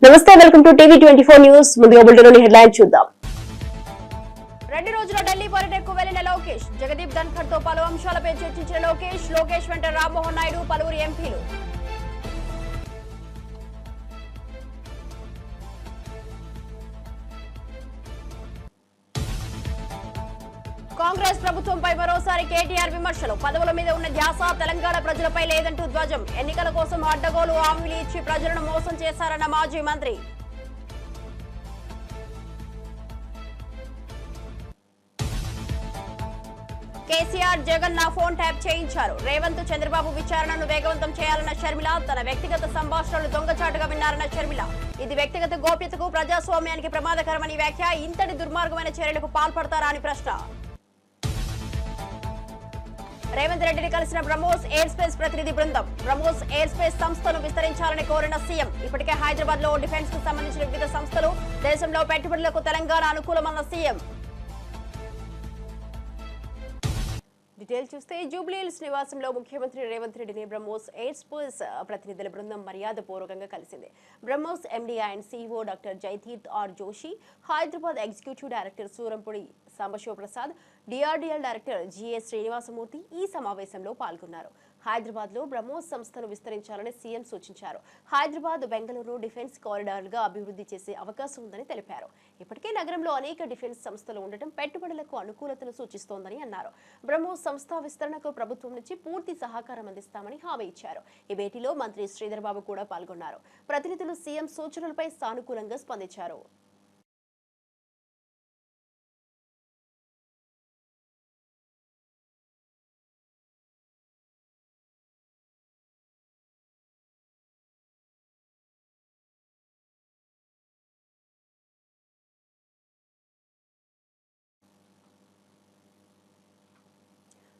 నమస్తే, welcome to TV 24 news. ముందుగా బులెటిన్లోని headline చూద్దాం. 2 రోజుల ఢిల్లీ పర్యటనకు వెళ్లిన లోకేష్, జగదీప్ ధన్ఖడ్ తో పలు అంశాలపై చర్చించిన లోకేష్ వెంట రామ్మోహన్ నాయుడు, పలువురు ఎంపీలు. కాంగ్రెస్ ప్రభుత్వంపై మరోసారి కేటీఆర్ విమర్శలు. పదవుల మీద ఉన్న ధ్యాస తెలంగాణ ప్రజలపై లేదంటూ ధ్వజం. ఎన్నికల కోసం అడ్డగోలు హామీలు ఇచ్చి ప్రజలను మోసం చేశారన్న మాజీ మంత్రి. కేసీఆర్, జగన్ నా ఫోన్ ట్యాప్ చేయించారు. రేవంత్, చంద్రబాబు విచారణను వేగవంతం చేయాలన్న షర్మిల. తన వ్యక్తిగత సంభాషణలు దొంగచాటుగా విన్నారన్న షర్మిల. ఇది వ్యక్తిగత గోప్యతకు, ప్రజాస్వామ్యానికి ప్రమాదకరమని వ్యాఖ్య. ఇంతటి దుర్మార్గమైన చర్యలకు పాల్పడతారా అని ప్రశ్న. రేవంత్ రెడ్డిని కలిసిన బ్రహ్మోస్ ఎయిర్ స్పేస్ ప్రతినిధి బృందం. బ్రహ్మోస్ ఎయిర్ స్పేస్ సంస్థను విస్తరించాలని కోరిన సీఎం. ఇప్పటికే హైదరాబాద్ లో డిఫెన్స్ కు సంబంధించిన వివిధ సంస్థలు, దేశంలో పెట్టుబడులకు తెలంగాణ అనుకూలమన్న సీఎం. డీటెయిల్స్ చూస్తే, జూబ్లీహిల్స్ నివాసంలో ముఖ్యమంత్రి రేవంత్ రెడ్డిని బ్రహ్మోస్ ఎయిర్ స్పేస్ ప్రతినిధుల బృందం మర్యాదపూర్వకంగా కలిసింది. BrahMos MD and CEO doctor Jaiteerth R Joshi, Hyderabad executive director Surampudi Sambasivaprasad, DRDL director GS Srinivasamurthy ఈ సమావేశంలో పాల్గొన్నారు. హైదరాబాద్ లో బ్రహ్మోస్ సంస్థను విస్తరించాలని సీఎం సూచించారు. హైదరాబాద్, బెంగళూరు డిఫెన్స్ కారిడార్లుగా అభివృద్ధి చేసే అవకాశం ఉందని తెలిపారు. ఇప్పటికే నగరంలో అనేక డిఫెన్స్ సంస్థలు ఉండటం పెట్టుబడులకు అనుకూలతను సూచిస్తోందని అన్నారు. బ్రహ్మోస్ సంస్థ విస్తరణకు ప్రభుత్వం నుంచి పూర్తి సహకారం అందిస్తామని హామీ ఇచ్చారు. ఈ భేటీలో మంత్రి శ్రీధర్ బాబు కూడా పాల్గొన్నారు. ప్రతినిధులు సీఎం సూచనలపై సానుకూలంగా స్పందించారు.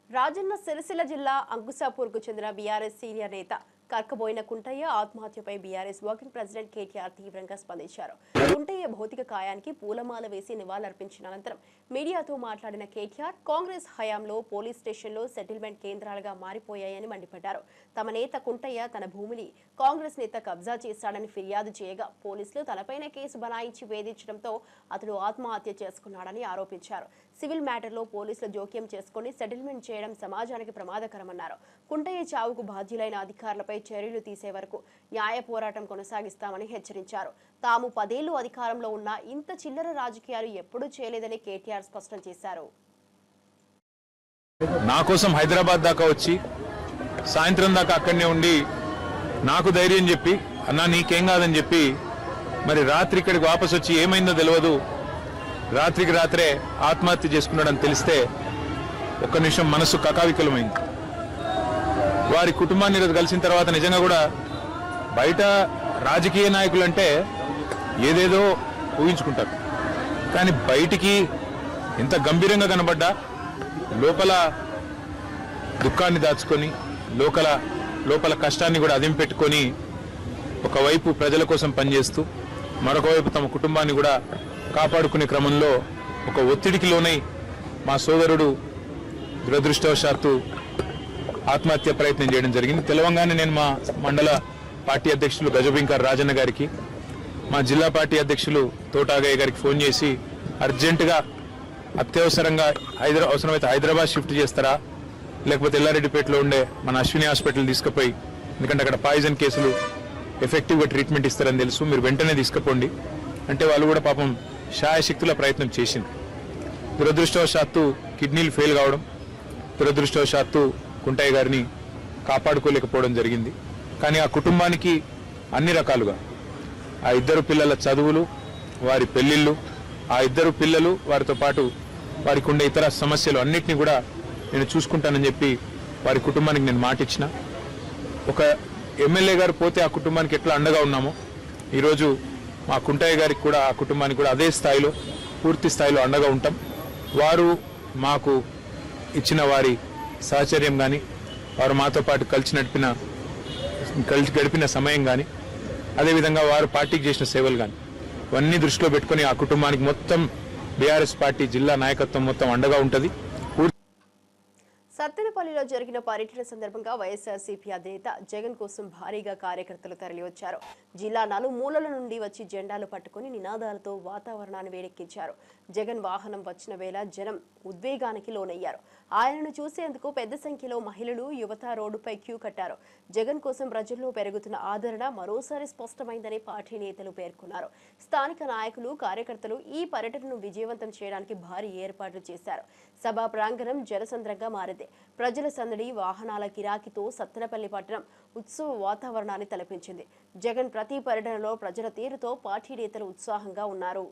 రాజన్న సిరిసిల్ల జిల్లా అంకుశాపూర్కు చెందిన బీఆర్ఎస్ సీనియర్ నేత కర్కబోయిన కుంటయ్య ఆత్మహత్యపై బీఆర్ఎస్ వర్కింగ్ ప్రెసిడెంట్ కేటీఆర్ తీవ్రంగా స్పందించారు. కుంటయ్య భౌతిక కాయానికి పూలమాల వేసి నివాళులర్పించిన అనంతరం మీడియాతో మాట్లాడిన కేటీఆర్, కాంగ్రెస్ హయాంలో పోలీస్ స్టేషన్లో సెటిల్మెంట్ కేంద్రాలుగా మారిపోయాయని మండిపడ్డారు. తమ నేత కుంటయ్య తన భూమిని కాంగ్రెస్ నేత కబ్జా చేశాడని ఫిర్యాదు చేయగా పోలీసులు తనపైన కేసు బనాయించి వేధించడంతో అతడు ఆత్మహత్య చేసుకున్నాడని ఆరోపించారు. సివిల్ మ్యాటర్లో పోలీసులు జోక్యం చేసుకుని సెటిల్మెంట్ చేయడం సమాజానికి ప్రమాదకరమన్నారు. కుంటయ్య చావుకు బాధ్యులైన అధికారులపై చర్యలు తీసే వరకు న్యాయ పోరాటం కొనసాగిస్తామని హెచ్చరించారు. తాము 10 ఏళ్లు అధికారంలో ఉన్న ఇంత చిల్లర రాజకీయాలు ఎప్పుడూ చేయలేదని కేటీఆర్ స్పష్టం చేశారు. నా కోసం హైదరాబాద్ దాకా వచ్చి సాయంత్రం దాకా అక్కడనే ఉండి నాకు ధైర్యం చెప్పి, అన్నా నీకేం కాదని చెప్పి, మరి రాత్రి ఇక్కడికి వాపసు వచ్చి ఏమైందో తెలియదు, రాత్రికి రాత్రే ఆత్మహత్య చేసుకున్నాడని తెలిస్తే ఒక్క నిమిషం మనసు కకావికలమైంది. వారి కుటుంబాన్ని ఈరోజు కలిసిన తర్వాత నిజంగా కూడా బయట రాజకీయ నాయకులు అంటే ఏదేదో ఊహించుకుంటారు, కానీ బయటికి ఎంత గంభీరంగా కనబడ్డా లోపల దుఃఖాన్ని దాచుకొని లోపల కష్టాన్ని కూడా అదిం పెట్టుకొని ఒకవైపు ప్రజల కోసం పనిచేస్తూ మరొక వైపు తమ కుటుంబాన్ని కూడా కాపాడుకునే క్రమంలో ఒక ఒత్తిడికి లోనై మా సోదరుడు దురదృష్టవశాత్తు ఆత్మహత్య ప్రయత్నం చేయడం జరిగింది. తెలవంగానే నేను మా మండల పార్టీ అధ్యక్షులు గజబింకర్ రాజన్న గారికి, మా జిల్లా పార్టీ అధ్యక్షులు తోటాగయ్య గారికి ఫోన్ చేసి అర్జెంటుగా అత్యవసరంగా అవసరమైతే హైదరాబాద్ షిఫ్ట్ చేస్తారా, లేకపోతే ఎల్లారెడ్డిపేటలో ఉండే మన అశ్విని హాస్పిటల్ తీసుకుపోయి, ఎందుకంటే అక్కడ పాయిజన్ కేసులు ఎఫెక్టివ్గా ట్రీట్మెంట్ ఇస్తారని తెలుసు, మీరు వెంటనే తీసుకుపోండి అంటే వాళ్ళు కూడా పాపం శాయశక్తుల ప్రయత్నం చేసింది. దురదృష్టవశాత్తు కిడ్నీలు ఫెయిల్ కావడం, దురదృష్టవశాత్తు కుంటయ్య గారిని కాపాడుకోలేకపోవడం జరిగింది. కానీ ఆ కుటుంబానికి అన్ని రకాలుగా ఆ 2 పిల్లల చదువులు, వారి పెళ్లిళ్ళు, ఆ 2 పిల్లలు, వారితో పాటు వారికి ఉండే ఇతర సమస్యలు అన్నిటినీ కూడా నేను చూసుకుంటానని చెప్పి వారి కుటుంబానికి నేను మాట ఇచ్చిన. ఒక ఎమ్మెల్యే గారు పోతే ఆ కుటుంబానికి ఎట్లా అండగా ఉన్నామో ఈరోజు మా కుంటయ్య గారికి కూడా, ఆ కుటుంబానికి కూడా అదే స్థాయిలో, పూర్తి స్థాయిలో అండగా ఉంటాం. వారు మాకు ఇచ్చిన వారి సహచర్యం కానీ, వారు మాతో పాటు కలిసి గడిపిన సమయం కానీ, అదేవిధంగా వారు పార్టీకి చేసిన సేవలు కానీ ఇవన్నీ దృష్టిలో పెట్టుకుని ఆ కుటుంబానికి మొత్తం బీఆర్ఎస్ పార్టీ జిల్లా నాయకత్వం మొత్తం అండగా ఉంటుంది. సత్తెనపల్లిలో జరిగిన పర్యటన సందర్భంగా వైఎస్ఆర్సీపీ అధినేత జగన్ కోసం భారీగా కార్యకర్తలు తరలివచ్చారు. జిల్లా నలుమూలల నుండి వచ్చి జెండాలు పట్టుకుని నినాదాలతో వాతావరణాన్ని వేడెక్కించారు. జగన్ వాహనం వచ్చిన వేళ జనం ఉద్వేగానికి లోనయ్యారు. ఆయనను చూసేందుకు పెద్ద సంఖ్యలో మహిళలు, యువత రోడ్డుపై క్యూ కట్టారు. జగన్ కోసం ప్రజల్లో పెరుగుతున్న ఆదరణ మరోసారి స్పష్టమైందని పార్టీ నేతలు పేర్కొన్నారు. స్థానిక నాయకులు, కార్యకర్తలు ఈ పర్యటనను విజయవంతం చేయడానికి భారీ ఏర్పాట్లు చేశారు. సభా ప్రాంగణం జనసంద్రంగా మారింది. ప్రజల సందడి, వాహనాల కిరాకితో సత్తెనపల్లి పట్టణం ఉత్సవ వాతావరణాన్ని తలపించింది. జగన్ ప్రతి పర్యటనలో ప్రజల తీరుతో పార్టీ నేతలు ఉత్సాహంగా ఉన్నారు.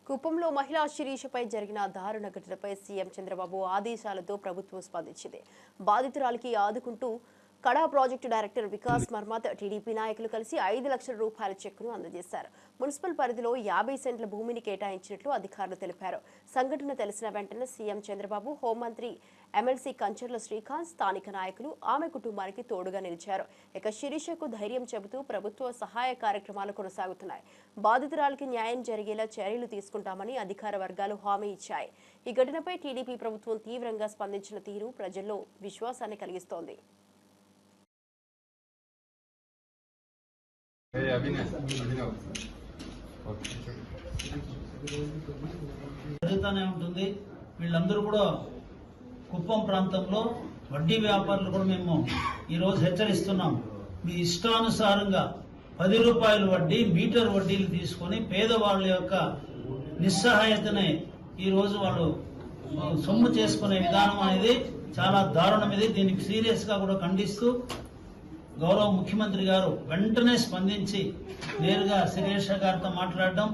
కుప్పంలో మహిళా శిరీషపై జరిగిన దారుణ ఘటనపై సీఎం చంద్రబాబు ఆదేశాలతో ప్రభుత్వం స్పందించింది. బాధితురాలికి ఆదుకుంటూ కడా ప్రాజెక్టు డైరెక్టర్ వికాస్ మర్మాత్, టీడీపీ నాయకులు కలిసి 5 లక్షల రూపాయల చెక్కును అందజేశారు. మున్సిపల్ పరిధిలో 50 సెంట్ల భూమిని కేటాయించినట్లు అధికారులు తెలిపారు. సంఘటన తెలిసిన వెంటనే సీఎం చంద్రబాబు, హోంమంత్రి ఎమ్మెల్సీ కంచర్ల శ్రీకాంత్, స్థానిక నాయకులు ఆమె కుటుంబానికి తోడుగా నిలిచారు. ఇక శిరీషకు ధైర్యం చెబుతూ ప్రభుత్వ సహాయ కార్యక్రమాలు కొనసాగుతున్నాయి. బాధితురాలికి న్యాయం జరిగేలా చర్యలు తీసుకుంటామని అధికార వర్గాలు హామీ ఇచ్చాయి. ఈ ఘటనపై టీడీపీ ప్రభుత్వం తీవ్రంగా స్పందించిన తీరు ప్రజల్లో విశ్వాసాన్ని కలిగిస్తోంది. జరుగుతూనే ఉంటుంది. వీళ్ళందరూ కూడా కుప్పం ప్రాంతంలో వడ్డీ వ్యాపారులు కూడా మేము ఈరోజు హెచ్చరిస్తున్నాం. మీ ఇష్టానుసారంగా 10 రూపాయల వడ్డీ, మీటర్ వడ్డీలు తీసుకొని పేదవాళ్ళ యొక్క నిస్సహాయతనే ఈరోజు వాళ్ళు సొమ్ము చేసుకునే విధానం అనేది చాలా దారుణం. ఇది దీనికి సీరియస్ గా కూడా ఖండిస్తూ గౌరవ ముఖ్యమంత్రి గారు వెంటనే స్పందించి నేరుగా శిరీష గారితో మాట్లాడడం,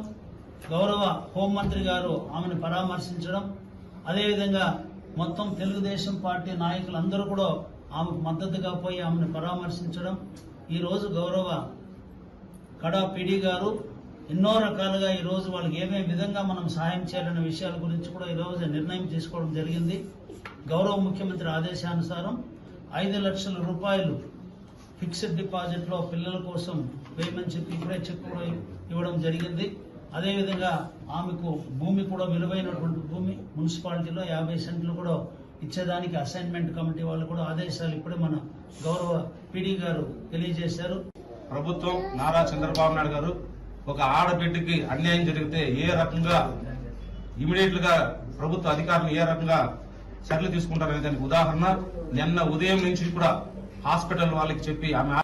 గౌరవ హోంమంత్రి గారు ఆమెను పరామర్శించడం, అదేవిధంగా మొత్తం తెలుగుదేశం పార్టీ నాయకులందరూ కూడా ఆమెకు మద్దతుగా పోయి ఆమెను పరామర్శించడం, ఈరోజు గౌరవ కడా పీడీ గారు ఎన్నో రకాలుగా ఈరోజు వాళ్ళకి ఏమేమి విధంగా మనం సహాయం చేయాలనే విషయాల గురించి కూడా ఈరోజు నిర్ణయం తీసుకోవడం జరిగింది. గౌరవ ముఖ్యమంత్రి ఆదేశానుసారం 5 లక్షల రూపాయలు ఫిక్స్డ్ డిపాజిట్ లో పిల్లల కోసం వేయమని చెప్పి ఇప్పుడే చెక్ కూడా ఇవ్వడం జరిగింది. అదేవిధంగా ఆమెకు భూమి కూడా విలువైనటువంటి భూమి మున్సిపాలిటీలో 50 సెంట్లు కూడా ఇచ్చేదానికి అసైన్మెంట్ కమిటీ వాళ్ళు కూడా ఆదేశాలు ఇప్పుడే మన గౌరవ పీడీ గారు తెలియజేశారు. ప్రభుత్వం నారా చంద్రబాబు నాయుడు గారు ఒక ఆడబిడ్డకి అన్యాయం జరిగితే ఏ రకంగా ఇమీడియట్ గా ప్రభుత్వ అధికారులు ఏ రకంగా చర్యలు తీసుకుంటారనే దానికి ఉదాహరణ నిన్న ఉదయం నుంచి కూడా హాస్పిటల్ వాళ్ళకి చెప్పి ఆమె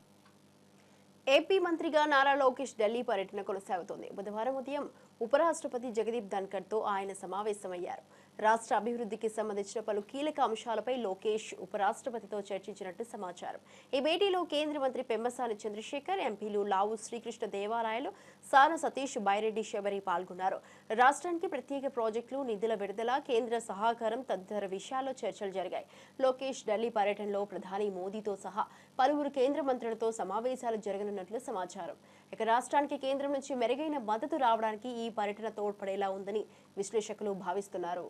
ఏపీ మంత్రిగా నారా లోకేష్ ఢిల్లీ పర్యటన కొనసాగుతోంది. బుధవారం ఉదయం ఉపరాష్ట్రపతి జగదీప్ ధన్కర్ తో ఆయన సమావేశమయ్యారు. రాష్ట్ర అభివృద్ధికి సంబంధించిన పలు కీలక అంశాలపై లోకేష్ ఉపరాష్ట్రపతితో చర్చించినట్టు సమాచారం. ఈ భేటీలో కేంద్ర మంత్రి పెమ్మసాని చంద్రశేఖర్, ఎంపీలు లావు శ్రీకృష్ణ దేవాలయాలు, సాన సతీష్, బైరెడ్డి శబరి పాల్గొన్నారు. రాష్ట్రానికి ప్రత్యేక ప్రాజెక్టులు, నిధుల విడుదల, కేంద్ర సహకారం తదితర విషయాల్లో చర్చలు జరిగాయి. లోకేష్ ఢిల్లీ పర్యటనలో ప్రధాని మోదీతో సహా పలువురు కేంద్ర మంత్రులతో సమావేశాలు జరగనున్నట్లు సమాచారం. ఇక రాష్ట్రానికి కేంద్రం నుంచి మెరుగైన మద్దతు రావడానికి ఈ పర్యటన తోడ్పడేలా ఉందని విశ్లేషకులు భావిస్తున్నారు.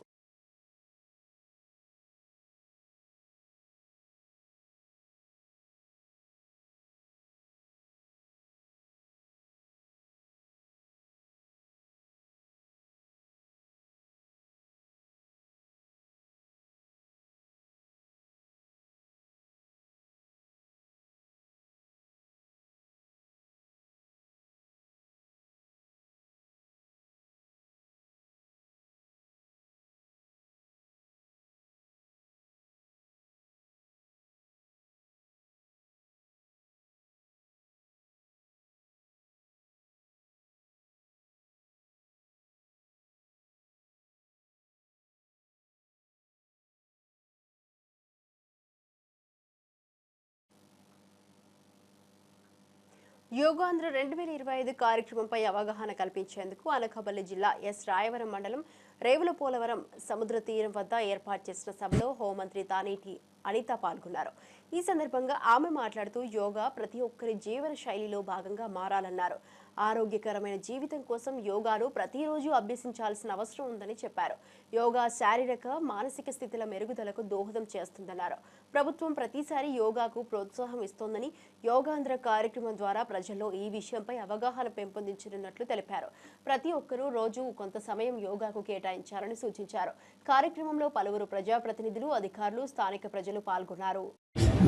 యోగాంధ్ర 2025 కార్యక్రమంపై అవగాహన కల్పించేందుకు అనకాపల్లి జిల్లా ఎస్ రాయవరం మండలం రేవులపోలవరం సముద్ర తీరం వద్ద ఏర్పాటు చేసిన సభలో హోంమంత్రి తానేటి అనిత పాల్గొన్నారు. ఈ సందర్భంగా ఆమె మాట్లాడుతూ యోగా ప్రతి ఒక్కరి జీవన శైలిలో భాగంగా మారాలన్నారు. ఆరోగ్యకరమైన జీవితం కోసం యోగాను ప్రతిరోజు అభ్యసించాల్సిన అవసరం ఉందని చెప్పారు. యోగా శారీరక మానసిక స్థితుల మెరుగుదలకు దోహదం చేస్తుందన్నారు. ప్రభుత్వం ప్రతిసారి యోగాకు ప్రోత్సాహం ఇస్తోందని యోగాంధ్ర కార్యక్రమం ద్వారా ప్రజల్లో ఈ విషయంపై అవగాహన పెంపొందించనున్నట్లు తెలిపారు. ప్రతి ఒక్కరూ రోజు కొంత సమయం యోగాకు కేటాయించాలని సూచించారు. కార్యక్రమంలో పలువురు ప్రజాప్రతినిధులు, అధికారులు, స్థానిక ప్రజలు పాల్గొన్నారు.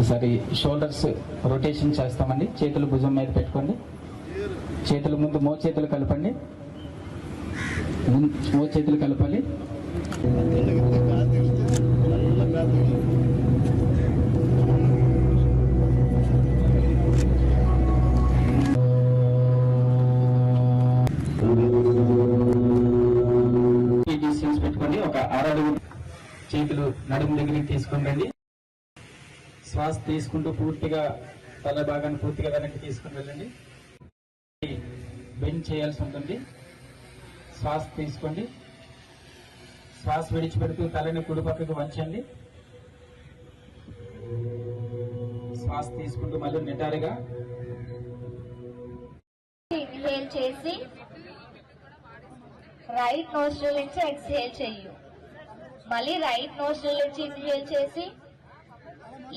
ఈసారి షోల్డర్స్ రొటేషన్ చేస్తామండి. చేతులు భుజం మీద పెట్టుకోండి. చేతులు ముందు మోచేతులు కలపండి. మోచేతులు కలపాలి. పెట్టుకోండి. ఒక 6 అడుగులు చేతులు నడుము దగ్గరికి తీసుకొని రండి. శ్వాస తీసుకుంటూ పూర్తిగా తల భాగాన్ని పూర్తిగా వెనక్కి తీసుకుని వెళ్ళండి. బెండ్ చేయాల్సి ఉంటుంది. శ్వాస తీసుకోండి. శ్వాస విడిచిపెడుతూ తలని కుడి పక్కకు వంచండి. శ్వాస తీసుకుంటూ మళ్ళీ నిటారుగా ఇన్హేల్ చేసి రైట్ నోస్ట్రిల్ నుంచి ఎక్స్హేల్ చెయ్యు. మళ్ళీ రైట్ నోస్ట్రిల్ నుంచి ఇన్హేల్ చేసి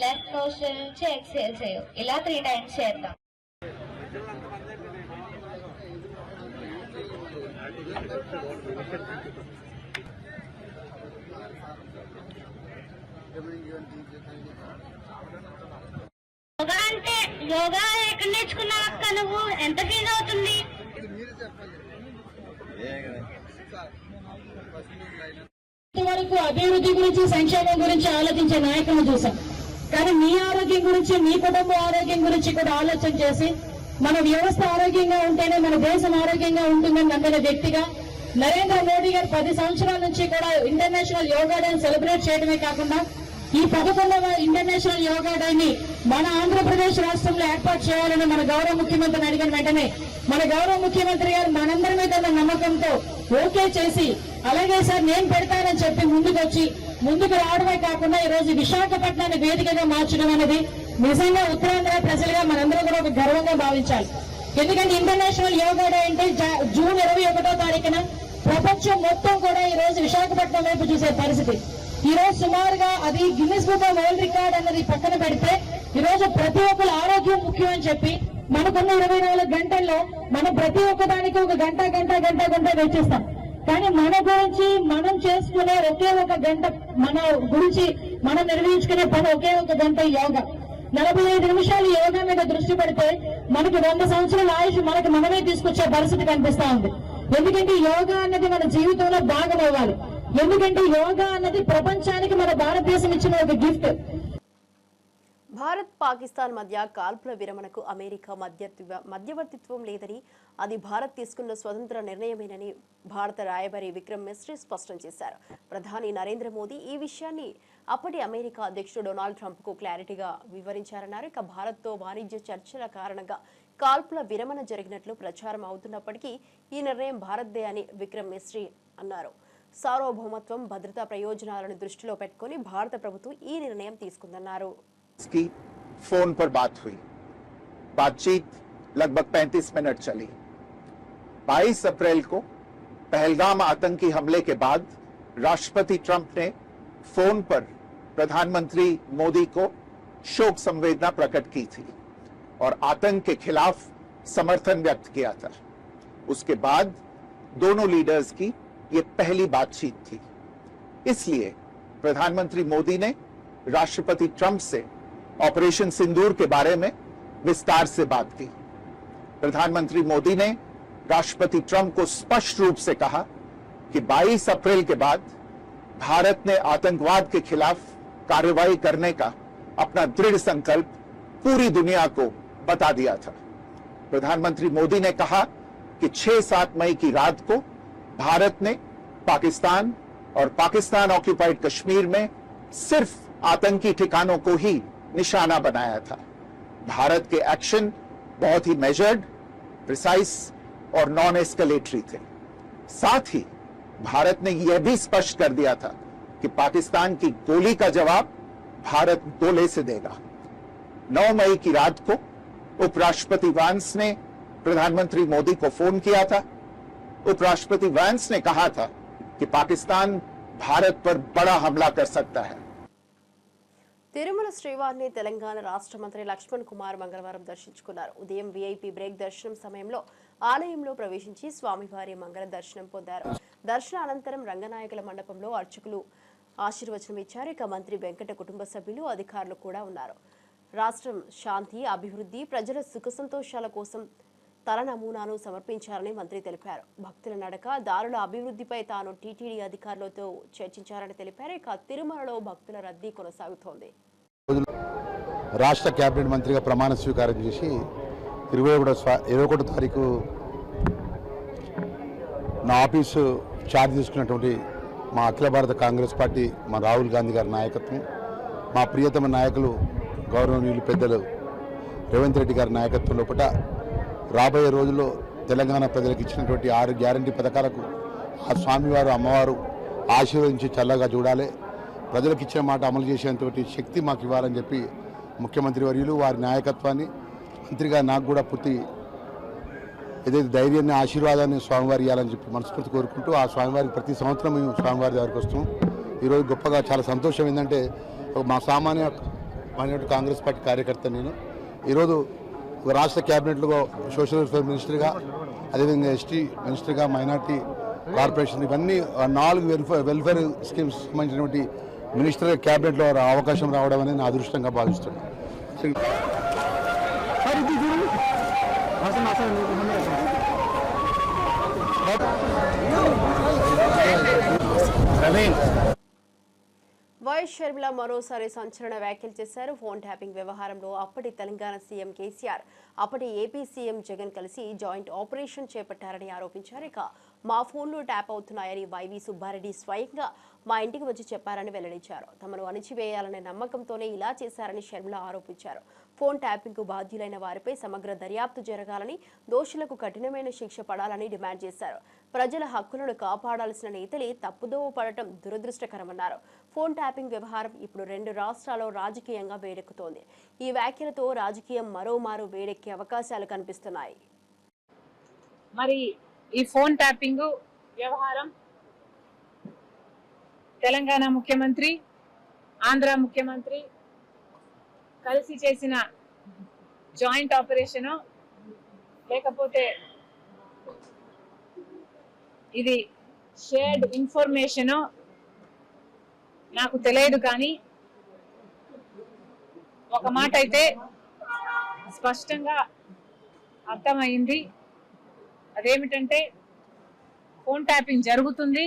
లెఫ్ట్ నోస్ట్రిల్ నుంచి ఎక్స్హేల్ చేయు. ఇలా 3 టైమ్స్ చేద్దాం. యోగా అంటే యోగా ఎక్కడ నేర్చుకున్నావు అక్క? నువ్వు ఎంత ఫీజు అవుతుంది? వరకు అభివృద్ధి గురించి, సంక్షేమం గురించి ఆలోచించే నాయకులను చూసాం. కానీ మీ ఆరోగ్యం గురించి, మీ కుటుంబ ఆరోగ్యం గురించి కూడా ఆలోచన చేసి మన వ్యవస్థ ఆరోగ్యంగా ఉంటేనే మన దేశం ఆరోగ్యంగా ఉంటుందని నమ్మిన వ్యక్తిగా నరేంద్ర మోడీ గారు 10 సంవత్సరాల నుంచి కూడా ఇంటర్నేషనల్ యోగా డేని సెలబ్రేట్ చేయడమే కాకుండా ఈ 11వ ఇంటర్నేషనల్ యోగా డేని మన ఆంధ్రప్రదేశ్ రాష్ట్రంలో ఏర్పాటు చేయాలని మన గౌరవ ముఖ్యమంత్రిని అడిగిన వెంటనే మన గౌరవ ముఖ్యమంత్రి గారు మనందరి మీద ఉన్న నమ్మకంతో ఓకే చేసి, అలాగే సార్ నేను పెడతానని చెప్పి ముందుకు రావడమే కాకుండా ఈ రోజు విశాఖపట్నాన్ని వేదికగా మార్చడం అనేది నిజంగా ఉత్తరాంధ్ర ప్రజలుగా మనందరం కూడా ఒక గర్వంగా భావించాలి. ఎందుకంటే ఇంటర్నేషనల్ యోగా డే అంటే జూన్ 21వ తారీఖున ప్రపంచం మొత్తం కూడా ఈ రోజు విశాఖపట్నం వైపు చూసే పరిస్థితి. ఈ రోజు సుమారుగా అది Guinness book of world record అన్నది పక్కన పెడితే ఈ రోజు ప్రతి ఒక్కరు ఆరోగ్యం ముఖ్యం అని చెప్పి మనకున్న 24 గంటల్లో మనం ప్రతి ఒక్కదానికి ఒక గంట వెచ్చిస్తాం. కానీ మన గురించి మనం చేసుకునే ఒకే ఒక గంట, మన గురించి మనం నిర్వహించుకునే పని ఒకే ఒక గంట యోగా. 45 నిమిషాలు యోగా మీద దృష్టి పెడితే మనకి 100 సంవత్సరాల ఆయుష్ మనకి మనమే తీసుకొచ్చే పరిస్థితి కనిపిస్తా ఉంది. ఎందుకంటే యోగా అన్నది మన జీవితంలో భాగం అవ్వాలి. ఎందుకంటే యోగా అన్నది ప్రపంచానికి మన భారతదేశం ఇచ్చిన ఒక గిఫ్ట్. భారత్ పాకిస్తాన్ మధ్య కాల్పుల విరమణకు అమెరికా మధ్యవర్తిత్వం లేదని, అది భారత్ తీసుకున్న స్వతంత్ర నిర్ణయమేనని భారత రాయబారి విక్రమ్ మిస్రీ స్పష్టం చేశారు. ప్రధాని నరేంద్ర మోదీ ఈ విషయాన్ని అప్పటి అమెరికా అధ్యక్షుడు డొనాల్డ్ ట్రంప్కు క్లారిటీగా వివరించారన్నారు. ఇక భారత్తో వాణిజ్య చర్చల కారణంగా కాల్పుల విరమణ జరిగినట్లు ప్రచారం అవుతున్నప్పటికీ ఈ నిర్ణయం భారత్దే అని విక్రమ్ మిస్రీ అన్నారు. సార్వభౌమత్వం, భద్రతా ప్రయోజనాలను దృష్టిలో పెట్టుకుని భారత ప్రభుత్వం ఈ నిర్ణయం తీసుకుందన్నారు. की फोन पर बात हुई. बातचीत लगभग 35 मिनट चली. 22 अप्रैल को पहलगाम आतंकी हमले के बाद राष्ट्रपति ट्रंप ने फोन पर प्रधानमंत्री मोदी को शोक संवेदना प्रकट की थी और आतंक के खिलाफ समर्थन व्यक्त किया था. उसके बाद दोनों लीडर्स की ये पहली बातचीत थी. इसलिए प्रधानमंत्री मोदी ने राष्ट्रपति ट्रंप से ऑपरेशन सिंदूर के बारे में विस्तार से बात की. प्रधानमंत्री मोदी ने राष्ट्रपति ट्रंप को स्पष्ट रूप से कहा कि 22 अप्रैल के बाद भारत ने आतंकवाद के खिलाफ कार्रवाई करने का अपना दृढ़ संकल्प पूरी दुनिया को बता दिया था. प्रधानमंत्री मोदी ने कहा कि 6-7 मई की रात को भारत ने पाकिस्तान और पाकिस्तान ऑक्यूपाइड कश्मीर में सिर्फ आतंकी ठिकानों को ही निशाना बनाया था. भारत के एक्शन बहुत ही मेजर्ड, प्रिसाइज और नॉन एस्केलेटरी थे। साथ ही भारत ने यह भी स्पष्ट कर दिया था कि पाकिस्तान की गोली का जवाब भारत गोले से देगा। 9 मई की रात को उपराष्ट्रपति वैंस ने प्रधानमंत्री मोदी को फोन किया था। उपराष्ट्रपति वैंस ने कहा था कि पाकिस्तान भारत पर बड़ा हमला कर सकता है। తిరుమల శ్రీవారిని తెలంగాణ రాష్ట్ర మంత్రి లక్ష్మణ్ కుమార్ మంగళవారం దర్శించుకున్నారు. ఉదయం వీఐపీ బ్రేక్ దర్శనం సమయంలో ఆలయంలో ప్రవేశించి స్వామివారి మంగళ దర్శనం పొందారు. దర్శన అనంతరం రంగనాయకుల మండపంలో అర్చకులు ఆశీర్వచనం ఇచ్చారు. ఇక మంత్రి వెంకట కుటుంబ సభ్యులు, అధికారులు కూడా ఉన్నారు. రాష్ట్రం శాంతి, అభివృద్ధి, ప్రజల సుఖ సంతోషాల కోసం తల నమూనాను సమర్పించారని మంత్రి తెలిపారు. భక్తుల నడక, దారుల అభివృద్ధిపై తాను టీటీడీ అధికారులతో చర్చించారని తెలిపారు. ఇక తిరుమలలో భక్తుల రద్దీ కొనసాగుతోంది. రాష్ట్ర కేబినెట్ మంత్రిగా ప్రమాణ స్వీకారం చేసి 21 తారీఖు నా ఆఫీసు ఛార్జ్ తీసుకున్నటువంటి మా అఖిల భారత కాంగ్రెస్ పార్టీ, మా రాహుల్ గాంధీ గారి నాయకత్వం, మా ప్రియతమ నాయకులు గౌరవనీయులు పెద్దలు రేవంత్ రెడ్డి గారి నాయకత్వం లోపల రాబోయే రోజుల్లో తెలంగాణ ప్రజలకు ఇచ్చినటువంటి 6 గ్యారంటీ పథకాలకు ఆ స్వామివారు, అమ్మవారు ఆశీర్వదించి చల్లగా చూడాలి. ప్రజలకు ఇచ్చిన మాట అమలు చేసేటువంటి శక్తి మాకు ఇవ్వాలని చెప్పి ముఖ్యమంత్రి వర్యులు, వారి నాయకత్వాన్ని, మంత్రిగా నాకు కూడా పూర్తి ఏదైతే ధైర్యాన్ని, ఆశీర్వాదాన్ని స్వామివారి ఇవ్వాలని చెప్పి మనస్ఫూర్తి కోరుకుంటూ ఆ స్వామివారికి ప్రతి సంవత్సరం మేము స్వామివారి దగ్గరికి వస్తాం. ఈరోజు గొప్పగా చాలా సంతోషం ఏంటంటే మా సామాన్య కాంగ్రెస్ పార్టీ కార్యకర్త నేను ఈరోజు రాష్ట్ర క్యాబినెట్లో సోషల్ వెల్ఫేర్ మినిస్టర్గా, అదేవిధంగా ఎస్టీ మినిస్టర్గా, మైనార్టీ కార్పొరేషన్, ఇవన్నీ 4 వెల్ఫేర్ స్కీమ్స్ సంబంధించినటువంటి మినిస్టర్ క్యాబినెట్లో అవకాశం రావడం అనేది నా అదృష్టంగా భావిస్తున్నాను. వైఎస్ షర్మిల మరోసారి సంచలన వ్యాఖ్యలు చేశారు. ఫోన్ ట్యాపింగ్ వ్యవహారంలో అప్పటి తెలంగాణ సీఎం కేసీఆర్, అప్పటి ఏపీ సీఎం జగన్ కలిసి జాయింట్ ఆపరేషన్ చేపట్టారని ఆరోపించారు. ఇక మా ఫోన్లు ట్యాప్ అవుతున్నాయని వైవి సుబ్బారెడ్డి స్వయంగా మా ఇంటికి వచ్చి చెప్పారని వెల్లడించారు. తమను అణిచివేయాలనే నమ్మకంతోనే ఇలా చేశారని షర్మిల ఆరోపించారు. ఫోన్ ట్యాపింగ్కు బాధ్యులైన వారిపై సమగ్ర దర్యాప్తు జరగాలని, దోషులకు కఠినమైన శిక్ష పడాలని డిమాండ్ చేశారు. ప్రజల హక్కులను కాపాడాల్సిన నేతలే తప్పుదోవ పడటం దురదృష్టకరమన్నారు. ఫోన్ ట్యాపింగ్ వ్యవహారం ఇప్పుడు 2 రాష్ట్రాల్లో రాజకీయంగా వేడెక్కుతోంది. ఈ వ్యాఖ్యలతో రాజకీయం మరోమారు వేడెక్కే అవకాశాలు కనిపిస్తున్నాయి. మరి ఈ ఫోన్ ట్యాపింగ్ వ్యవహారం తెలంగాణ ముఖ్యమంత్రి, ఆంధ్ర ముఖ్యమంత్రి కలిసి చేసిన జాయింట్ ఆపరేషన్ లేకపోతే ఇది షేర్డ్ ఇన్ఫర్మేషన్ నాకు తెలియదు, కానీ ఒక మాట అయితే స్పష్టంగా అర్థమైంది. అదేమిటంటే ఫోన్ ట్యాపింగ్ జరుగుతుంది.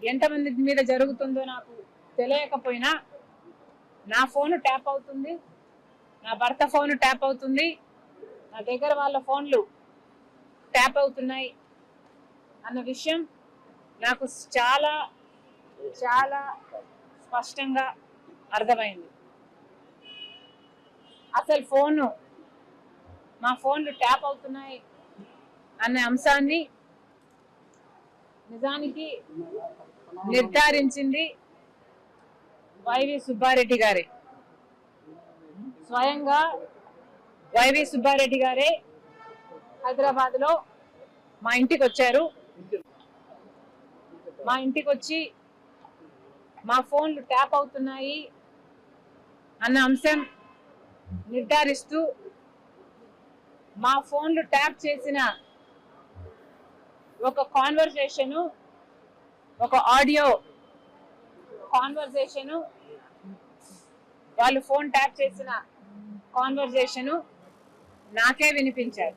ఎంతమంది మీద జరుగుతుందో నాకు తెలియకపోయినా నా ఫోన్ ట్యాప్ అవుతుంది, నా భర్త ఫోన్ ట్యాప్ అవుతుంది, నా దగ్గర వాళ్ళ ఫోన్లు ట్యాప్ అవుతున్నాయి అన్న విషయం నాకు చాలా చాలా స్పష్టంగా అర్థమైంది. అసలు మా ఫోన్లు ట్యాప్ అవుతున్నాయి అనే అంశాన్ని నిజానికి నిర్ధారించింది వైవి సుబ్బారెడ్డి గారే. స్వయంగా వైవి సుబ్బారెడ్డి గారే హైదరాబాద్ లో మా ఇంటికి వచ్చారు. మా ఇంటికి వచ్చి మా ఫోన్లు ట్యాప్ అవుతున్నాయి అన్న అంశం నిర్ధారిస్తూ మా ఫోన్లు ట్యాప్ చేసిన ఒక కాన్వర్సేషను, ఒక ఆడియో కాన్వర్సేషను, వాళ్ళు ఫోన్ ట్యాప్ చేసిన కాన్వర్సేషను నాకే వినిపించారు.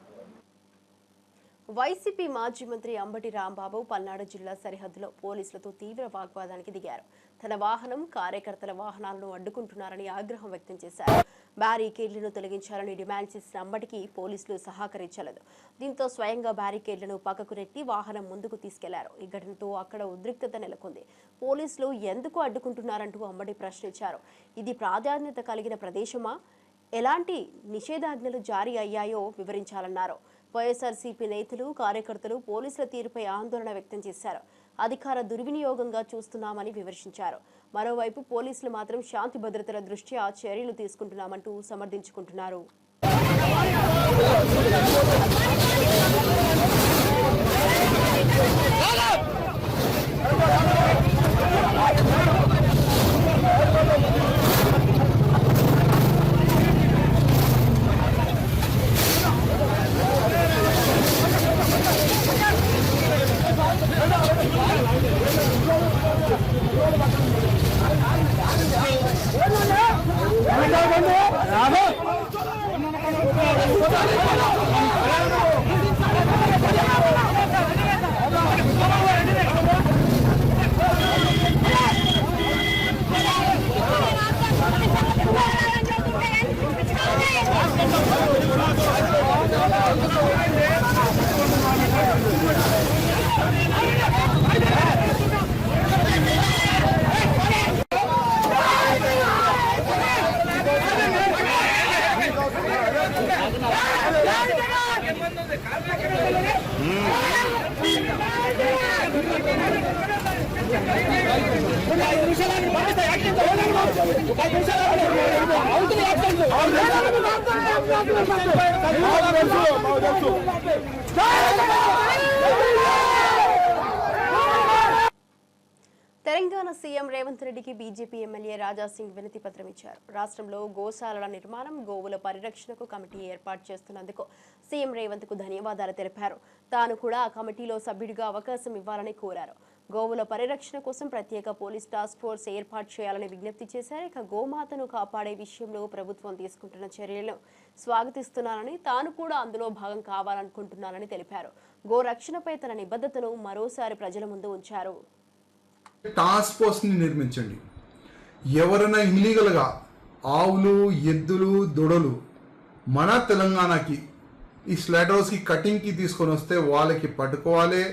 వైసీపీ మాజీ మంత్రి అంబటి రాంబాబు పల్నాడు జిల్లా సరిహద్దులో పోలీసులతో తీవ్ర వాగ్వాదానికి దిగారు. తన వాహనం, కార్యకర్తల వాహనాలను అడ్డుకుంటున్నారని ఆగ్రహం వ్యక్తం చేశారు. బ్యారికేడ్లను తొలగించాలని డిమాండ్ చేసిన అంబటికి పోలీసులు సహకరించలేదు. దీంతో స్వయంగా బ్యారికేడ్లను పక్కకు నెట్టి వాహనం ముందుకు తీసుకెళ్లారు. ఈ ఘటనతో అక్కడ ఉద్రిక్తత నెలకొంది. పోలీసులు ఎందుకు అడ్డుకుంటున్నారంటూ అంబటి ప్రశ్నించారు. ఇది ప్రాధాన్యత కలిగిన ప్రదేశమా? ఎలాంటి నిషేధాజ్ఞలు జారీ అయ్యాయో వివరించాలన్నారు. వైఎస్ఆర్సీపీ నేతలు, కార్యకర్తలు పోలీసుల తీరుపై ఆందోళన వ్యక్తం చేశారు. అధికార దుర్వినియోగంగా చూస్తున్నామని విమర్శించారు. మరోవైపు పోలీసులు మాత్రం శాంతి భద్రతల దృష్ట్యా చర్యలు తీసుకుంటున్నామంటూ సమర్థించుకుంటున్నారు. తెలంగాణ సీఎం రేవంత్ రెడ్డికి బీజేపీ ఎమ్మెల్యే రాజాసింగ్ వినతి పత్రం ఇచ్చారు. రాష్ట్రంలో గోశాలల నిర్మాణం, గోవుల పరిరక్షణకు కమిటీ ఏర్పాటు చేస్తున్నందుకు సీఎం రేవంత్ కు ధన్యవాదాలు తెలిపారు. తాను కూడా ఆ కమిటీలో సభ్యుడిగా అవకాశం ఇవ్వాలని కోరారు. గోవుల పరిరక్షణ కోసం ప్రత్యేక పోలీస్ టాస్క్ ఫోర్స్ ఏర్పాటు చేయాలని విజ్ఞప్తి చేశారు. ఇక గోమాతను కాపాడే విషయంలో ప్రభుత్వం తీసుకుంటున్న చర్యలను స్వాగతిస్తున్నానని, తాను కూడా అందులో భాగం కావాలనుకుంటున్నానని తెలిపారు. గో రక్షణపై తన నిబద్ధతను మరోసారి ప్రజల ముందు ఉంచారు. టాస్క్ ఫోర్స్ని నిర్మించండి. ఎవరైనా ఇల్లీగల్గా ఆవులు, ఎద్దులు, దొడలు మన తెలంగాణకి ఈ స్లాటర్ హౌస్కి కటింగ్కి తీసుకొని వస్తే వాళ్ళకి పట్టుకోవాలి.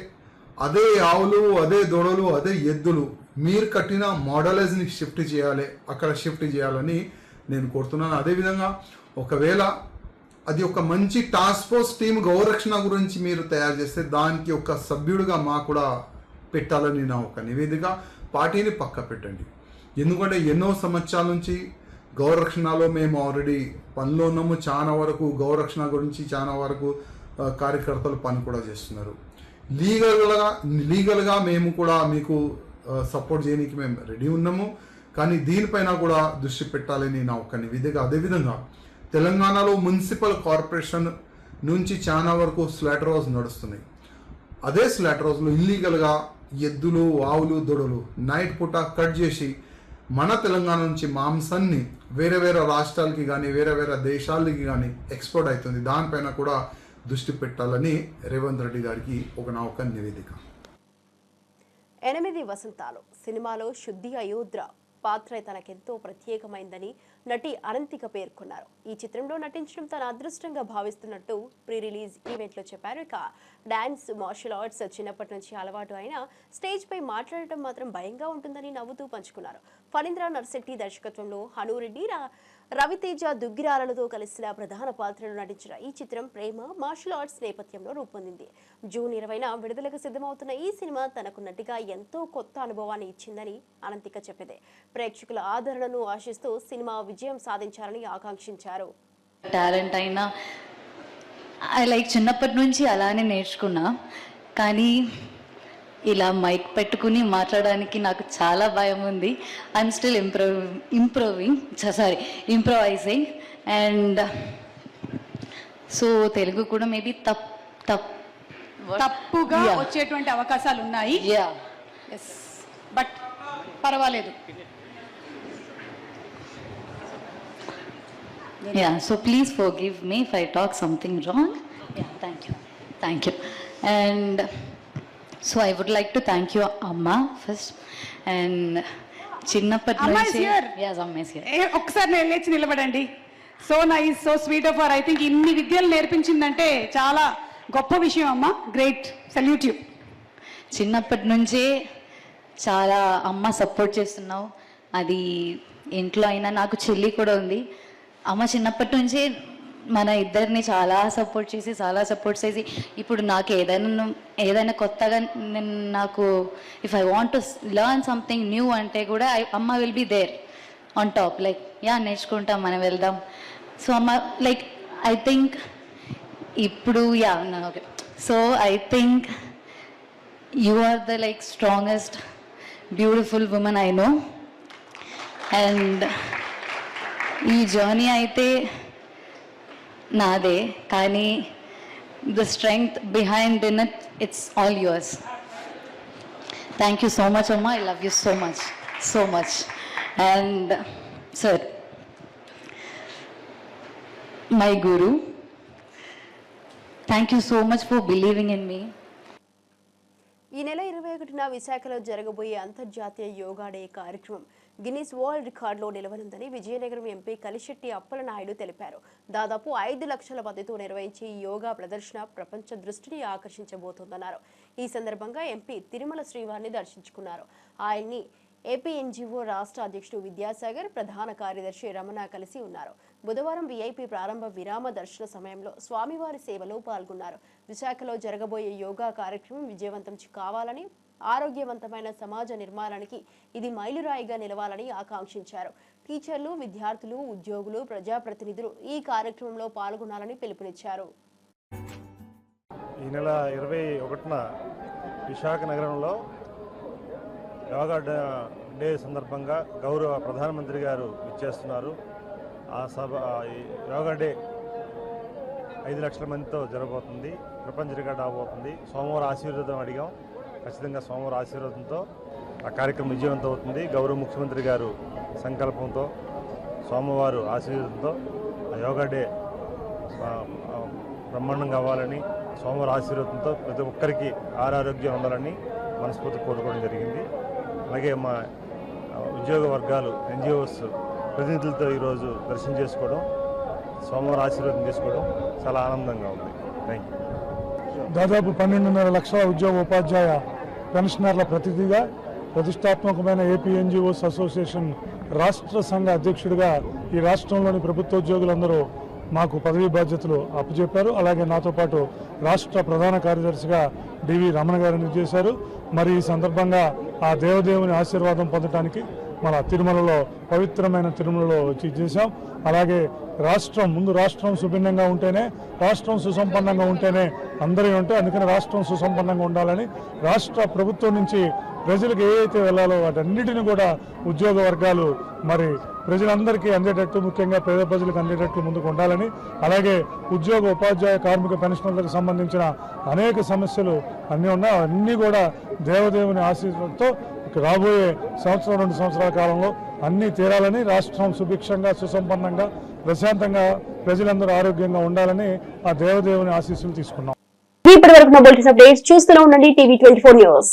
అదే ఆవులు, అదే దొడలు, అదే ఎద్దులు మీరు కట్టిన మోడలైజ్ని షిఫ్ట్ చేయాలి, అక్కడ షిఫ్ట్ చేయాలని నేను కోరుతున్నాను. అదేవిధంగా ఒకవేళ అది ఒక మంచి టాస్క్ ఫోర్స్ టీమ్ గౌరక్షణ గురించి మీరు తయారు చేస్తే దానికి ఒక సభ్యుడిగా మా కూడా పెట్టాలని నా ఒక నివేదిక. పార్టీని పక్క పెట్టండి. ఎందుకంటే ఎన్నో సంవత్సరాల నుంచి గౌరక్షణలో మేము ఆల్రెడీ పనిలో ఉన్నాము. చాలా వరకు గౌరక్షణ గురించి చాలా వరకు కార్యకర్తలు పని కూడా చేస్తున్నారు. లీగల్గా మేము కూడా మీకు సపోర్ట్ చేయడానికి మేము రెడీ ఉన్నాము. కానీ దీనిపైన కూడా దృష్టి పెట్టాలని నా ఒక నివేదిక. అదేవిధంగా తెలంగాణలో మున్సిపల్ కార్పొరేషన్ నుంచి చాలా వరకు స్లాటర్ హౌస్ నడుస్తున్నాయి. అదే స్లాటర్ హౌస్లో ఇల్లీగల్గా ఎద్దులు, ఆవులు, దొడలు నైట్ పూట కట్ చేసి మన తెలంగాణ నుంచి మాంసాన్ని వేరే వేరే రాష్ట్రాలకి కానీ వేరే వేరే దేశాలకి కానీ ఎక్స్పోర్ట్ అవుతుంది. దానిపైన కూడా దృష్టి పెట్టాలని రేవంత్ రెడ్డి గారికి నా ఒక నివేదిక. 8 వసంతాలు సినిమాలో శుద్ధి అయోధ్ర పాత్ర తనకెంతో ప్రత్యేకమైందని నటి అనంతిక పేర్కొన్నారు. ఈ చిత్రంలో నటించడం తన అదృష్టంగా భావిస్తున్నట్టు ప్రీ రిలీజ్ ఈవెంట్లో చెప్పారు. ఇక డాన్స్, మార్షల్ ఆర్ట్స్ చిన్నప్పటి నుంచి అలవాటు అయినా స్టేజ్ పై మాట్లాడటం మాత్రం భయంగా ఉంటుందని నవ్వుతూ పంచుకున్నారు. ఫణీంద్ర నర్శెట్టి దర్శకత్వంలో హనురెడ్డి, రవితేజ దుగ్గిరాలతో కలిసిన ప్రధాన పాత్రలు నటించిన ఈ చిత్రం ప్రేమ, మార్షల్ ఆర్ట్స్ నేపథ్యంలో రూపొందింది. జూన్ 20న విడుదలకు సిద్ధమవుతున్న ఈ సినిమా తనకు నటిగా ఎంతో కొత్త అనుభవాన్ని ఇచ్చిందని అనంతిక చెప్పింది. ప్రేక్షకుల ఆదరణను ఆశిస్తూ సినిమా విజయం సాధించాలని ఆకాంక్షించారు. టాలెంట్ అయినా చిన్నప్పటి నుంచి అలానే నేర్చుకున్నా. కానీ ఇలా మైక్ పెట్టుకుని మాట్లాడడానికి నాకు చాలా భయం ఉంది. I'm still improvising and so Telugu కూడా మేబీ తప్పుగా వచ్చేటువంటి అవకాశాలు ఉన్నాయి. బట్ పర్వాలేదు. So please forgive me if I talk something wrong. Thank you. And so I would like to thank you అమ్మ ఫస్ట్. అండ్ చిన్నప్పటి నుంచి ఒకసారి నేను లేచి నిలబడండి. So nice, so sweet of her. I think ఇన్ని విద్యలు నేర్పించిందంటే చాలా గొప్ప విషయం అమ్మ. Great, salute you. చిన్నప్పటి నుంచే చాలా అమ్మ సపోర్ట్ చేస్తున్నావు. అది ఇంట్లో అయినా, నాకు చెల్లి కూడా ఉంది. అమ్మ చిన్నప్పటి నుంచి మన ఇద్దరిని చాలా సపోర్ట్ చేసి ఇప్పుడు నాకు ఏదైనా కొత్తగా నాకు if I want to learn something new అంటే కూడా అమ్మ will be there on top, like నేర్చుకుంటాం, మనం వెళ్దాం. So amma like I think ఇప్పుడు okay, so I think you are the like strongest beautiful women I know. And ఈ journey అయితే నాదే, కానీ the strength behind in it, it's all yours. Thank you so much amma, I love you so much. And sir, my Guru, thank you so much for believing in me. ఈ నెల 21న విశాఖలో జరగబోయే అంతర్జాతీయ yoga day కార్యక్రమం Guinness world రికార్డులో నిలవనుందని Vizianagaram MP Kalisetti Appalanaidu తెలిపారు. దాదాపు 5 లక్షల మందితో నిర్వహించే ఈ యోగా ప్రదర్శన ప్రపంచ దృష్టిని ఆకర్షించబోతోందన్నారు. ఈ సందర్భంగా ఎంపీ తిరుమల శ్రీవారిని దర్శించుకున్నారు. ఆయన్ని ఏపీ ఎన్జీఓ రాష్ట్ర అధ్యక్షుడు విద్యాసాగర్, ప్రధాన కార్యదర్శి రమణ కలిసి ఉన్నారు. బుధవారం వీఐపీ ప్రారంభ విరామ దర్శన సమయంలో స్వామివారి సేవలో పాల్గొన్నారు. విశాఖలో జరగబోయే యోగా కార్యక్రమం విజయవంతం కావాలని, ఆరోగ్యవంతమైన సమాజ నిర్మాణానికి ఇది మైలురాయిగా నిలవాలని ఆకాంక్షించారు. టీచర్లు, విద్యార్థులు, ఉద్యోగులు, ప్రజాప్రతినిధులు ఈ కార్యక్రమంలో పాల్గొనాలని పిలుపునిచ్చారు. ఈ నెల 21న విశాఖ నగరంలో యోగా డే సందర్భంగా గౌరవ ప్రధానమంత్రి గారు ఇచ్చేస్తున్నారు. ఆ యోగా డే 5 లక్షల మందితో జరగబోతుంది, ప్రపంచ రికార్డు అవబోతుంది. సోమవారం ఆశీర్వాదం అడిగాం, ఖచ్చితంగా సోమవారం ఆశీర్వాదంతో ఆ కార్యక్రమం విజయవంతం అవుతుంది. గౌరవ ముఖ్యమంత్రి గారు సంకల్పంతో, సోమవారం ఆశీర్వాదంతో ఆ యోగా డే బ్రహ్మాండంగా అవ్వాలని, సోమవారం ఆశీర్వాదంతో ప్రతి ఒక్కరికి ఆరోగ్యం ఉండాలని మనస్ఫూర్తి కోరుకోవడం జరిగింది. అలాగే మా ఉద్యోగ వర్గాలు, ఎన్జిఓస్ ప్రతినిధులతో ఈరోజు దర్శనం చేసుకోవడం, సోమవారం ఆశీర్వాదం తీసుకోవడం చాలా ఆనందంగా ఉంది. Thank you. దాదాపు 12.5 లక్షల ఉద్యోగ ఉపాధ్యాయ పెన్షనర్ల ప్రతినిధిగా ప్రతిష్టాత్మకమైన ఏపీ ఎన్జిఓస్ అసోసియేషన్ రాష్ట్ర సంఘ అధ్యక్షుడిగా ఈ రాష్ట్రంలోని ప్రభుత్వోద్యోగులందరూ మాకు పదవీ బాధ్యతలు అప్పచెప్పారు. అలాగే నాతో పాటు రాష్ట్ర ప్రధాన కార్యదర్శిగా డివి రమణ గారిని చేశారు. మరి ఈ సందర్భంగా ఆ దేవదేవుని ఆశీర్వాదం పొందడానికి మన తిరుమలలో, పవిత్రమైన తిరుమలలో వచ్చి చేశాం. అలాగే రాష్ట్రం సుభిన్నంగా ఉంటేనే, రాష్ట్రం సుసంపన్నంగా ఉంటేనే అందరూ ఉంటాయి. అందుకని రాష్ట్రం సుసంపన్నంగా ఉండాలని రాష్ట్ర ప్రభుత్వం నుంచి ప్రజలకు ఏవైతే వెళ్ళాలో వాటన్నిటిని కూడా ఉద్యోగ వర్గాలు మరి ప్రజలందరికీ అందేటట్టు, ముఖ్యంగా పేద ప్రజలకు అందేటట్టు ముందుకు ఉండాలని, అలాగే ఉద్యోగ ఉపాధ్యాయ కార్మిక పెన్షనర్లకు సంబంధించిన అనేక సమస్యలు అన్నీ ఉన్నాయి. అన్నీ కూడా దేవదేవుని ఆశీర్వాదంతో రాబోయే 1-2 సంవత్సరాల కాలంలో అన్నీ తీరాలని, రాష్ట్రం సుభిక్షంగా, సుసంపన్నంగా, ప్రశాంతంగా, ప్రజలందరూ ఆరోగ్యంగా ఉండాలని ఆ దేవదేవుని ఆశీస్సులు తీసుకున్నాం. ఇప్పటి వరకు చూస్తూనే ఉండండి టీవీ 24 న్యూస్.